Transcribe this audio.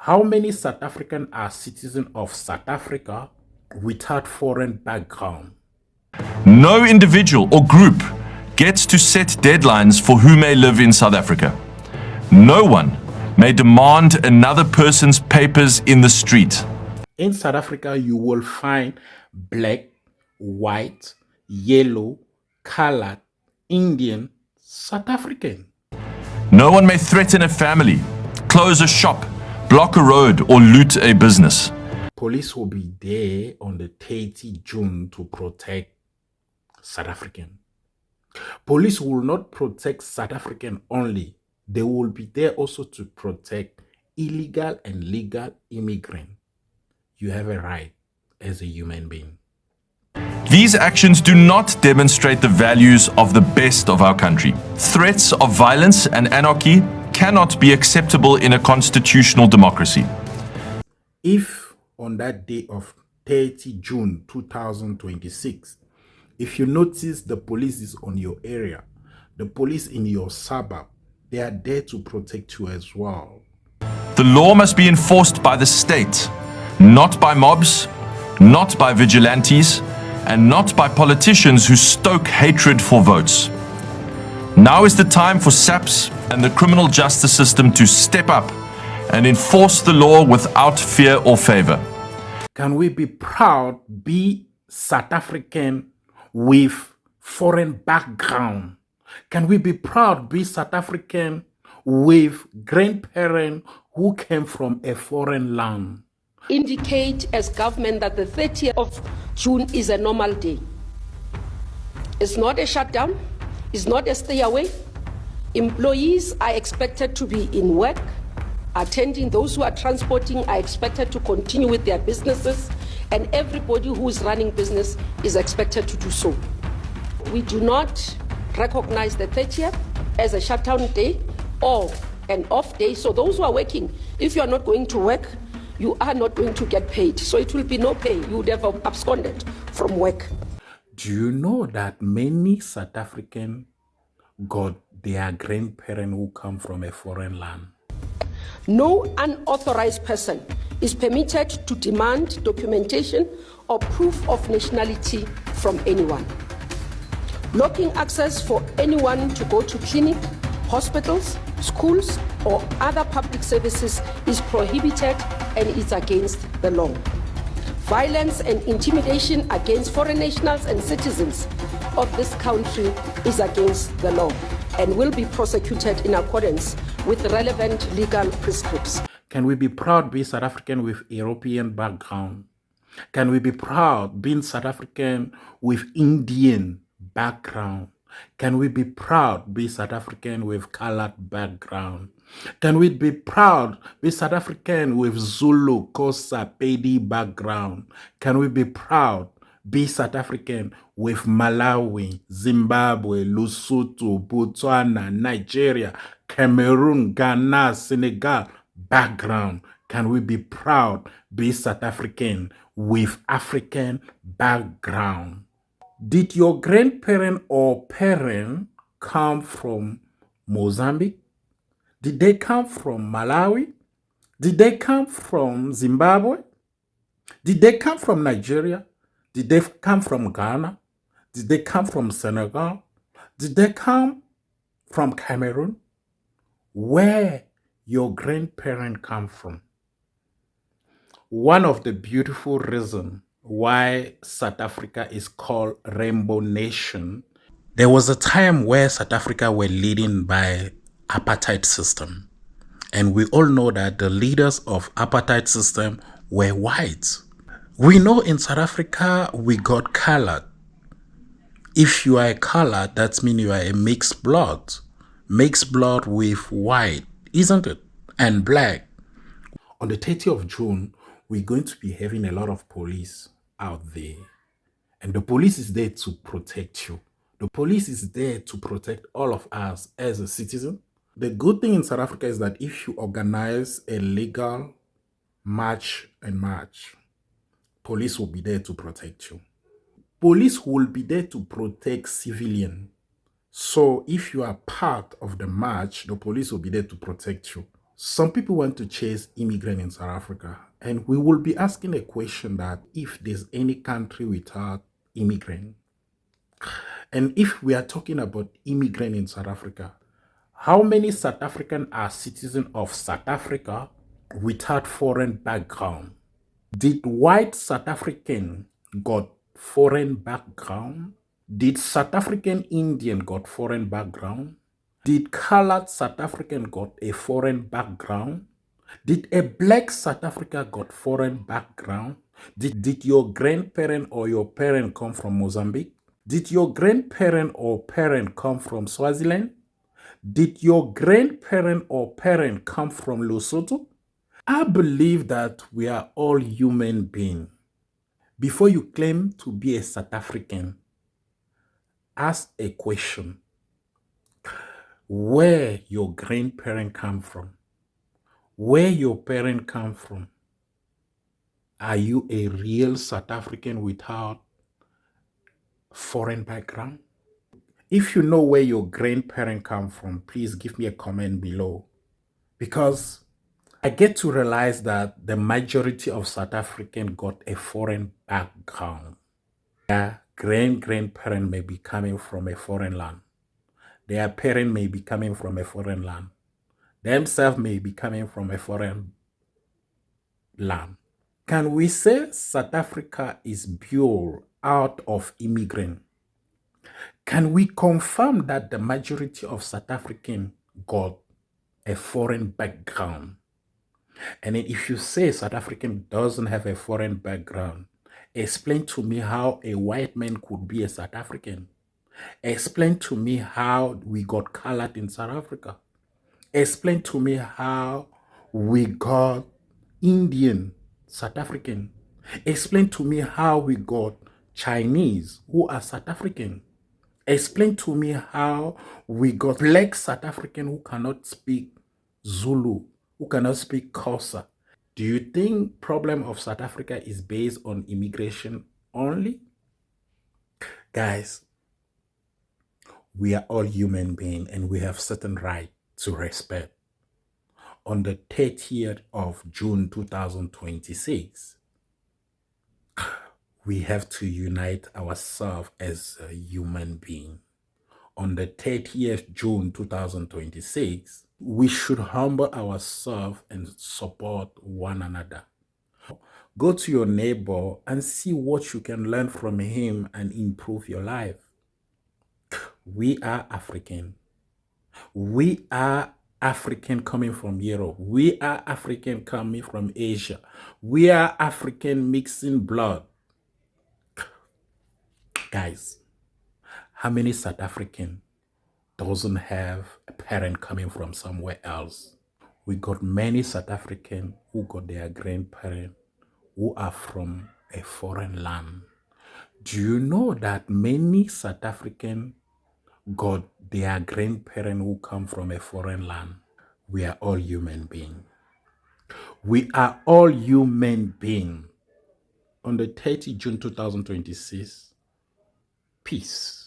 How many South Africans are citizens of South Africa without foreign background? No individual or group gets to set deadlines for who may live in South Africa. No one may demand another person's papers in the street. In South Africa, you will find black, white, yellow, colored, Indian, South African. No one may threaten a family, close a shop, block a road, or loot a business. Police will be there on the 30th June to protect South African. Police will not protect South African only. They will be there also to protect illegal and legal immigrants. You have a right as a human being. These actions do not demonstrate the values of the best of our country. Threats of violence and anarchy cannot be acceptable in a constitutional democracy. If on that day of 30 June 2026, if you notice the police is on your area, the police in your suburb, they are there to protect you as well. The law must be enforced by the state, not by mobs, not by vigilantes, and not by politicians who stoke hatred for votes. Now is the time for SAPS and the criminal justice system to step up and enforce the law without fear or favor. Can we be proud, be South African with foreign background? Can we be proud, be South African with grandparents who came from a foreign land? Indicate as government that the 30th of June is a normal day. It's not a shutdown, it's not a stay away. Employees are expected to be in work, attending. Those who are transporting are expected to continue with their businesses, and everybody who is running business is expected to do so. We do not recognize the 30th as a shutdown day or an off day. So those who are working, if you are not going to work, you are not going to get paid. So it will be no pay. You would have absconded from work. Do you know that many South Africans got their grandparents who come from a foreign land? No unauthorized person is permitted to demand documentation or proof of nationality from anyone. Blocking access for anyone to go to clinic, hospitals, schools, or other public services is prohibited and is against the law. Violence and intimidation against foreign nationals and citizens of this country is against the law and will be prosecuted in accordance with relevant legal prescripts. Can we be proud being South African with European background? Can we be proud being South African with Indian background? Can we be proud being South African with colored background? Can we be proud being South African with Zulu, Xhosa, Pedi background? Can we be proud be South African with Malawi, Zimbabwe, Lesotho, Botswana, Nigeria, Cameroon, Ghana, Senegal background? Can we be proud be South African with African background? Did your grandparent or parent come from Mozambique? Did they come from Malawi? Did they come from Zimbabwe? Did they come from Nigeria? Did they come from Ghana? Did they come from Senegal? Did they come from Cameroon? Where your grandparents come from? One of the beautiful reasons why South Africa is called Rainbow Nation, there was a time where South Africa were leading by apartheid system. And we all know that the leaders of apartheid system were white. We know in South Africa, we got colored. If you are a colored, that means you are a mixed blood. Mixed blood with white, isn't it? And black. On the 30th of June, we're going to be having a lot of police out there. And the police is there to protect you. The police is there to protect all of us as a citizen. The good thing in South Africa is that if you organize a legal march, police will be there to protect you. Police will be there to protect civilians. So if you are part of the march, the police will be there to protect you. Some people want to chase immigrants in South Africa, and we will be asking a question that if there's any country without immigrant, and if we are talking about immigrant in South Africa, how many South Africans are citizens of South Africa without foreign background? Did white South African got foreign background? Did South African Indian got foreign background? Did colored South African got a foreign background? Did a black South Africa got foreign background? Did your grandparent or your parent come from Mozambique? Did your grandparent or parent come from Swaziland? Did your grandparent or parent come from Lesotho? I believe that we are all human beings. Before you claim to be a South African, ask a question. Where your grandparent come from? Where your parent come from? Are you a real South African without foreign background? If you know where your grandparent come from, please give me a comment below. Because I get to realize that the majority of South Africans got a foreign background. Their grandparent may be coming from a foreign land. Their parent may be coming from a foreign land. Themselves may be coming from a foreign land. Can we say South Africa is built out of immigrants? Can we confirm that the majority of South Africans got a foreign background? And then if you say South African doesn't have a foreign background, explain to me how a white man could be a South African. Explain to me how we got colored in South Africa. Explain to me how we got Indian South African. Explain to me how we got Chinese who are South African. Explain to me how we got black South African who cannot speak Zulu, who cannot speak Xhosa. Do you think problem of South Africa is based on immigration only? Guys, we are all human beings and we have certain right to respect. On the 30th of June 2026, we have to unite ourselves as a human being. On the 30th June 2026, we should humble ourselves and support one another. Go to your neighbor and see what you can learn from him and improve your life. We are African. We are African coming from Europe. We are African coming from Asia. We are African mixing blood. Guys, how many South African doesn't have a parent coming from somewhere else? We got many South African who got their grandparents who are from a foreign land. Do you know that many South African got their grandparents who come from a foreign land? We are all human beings. We are all human beings. On the 30th June 2026, peace.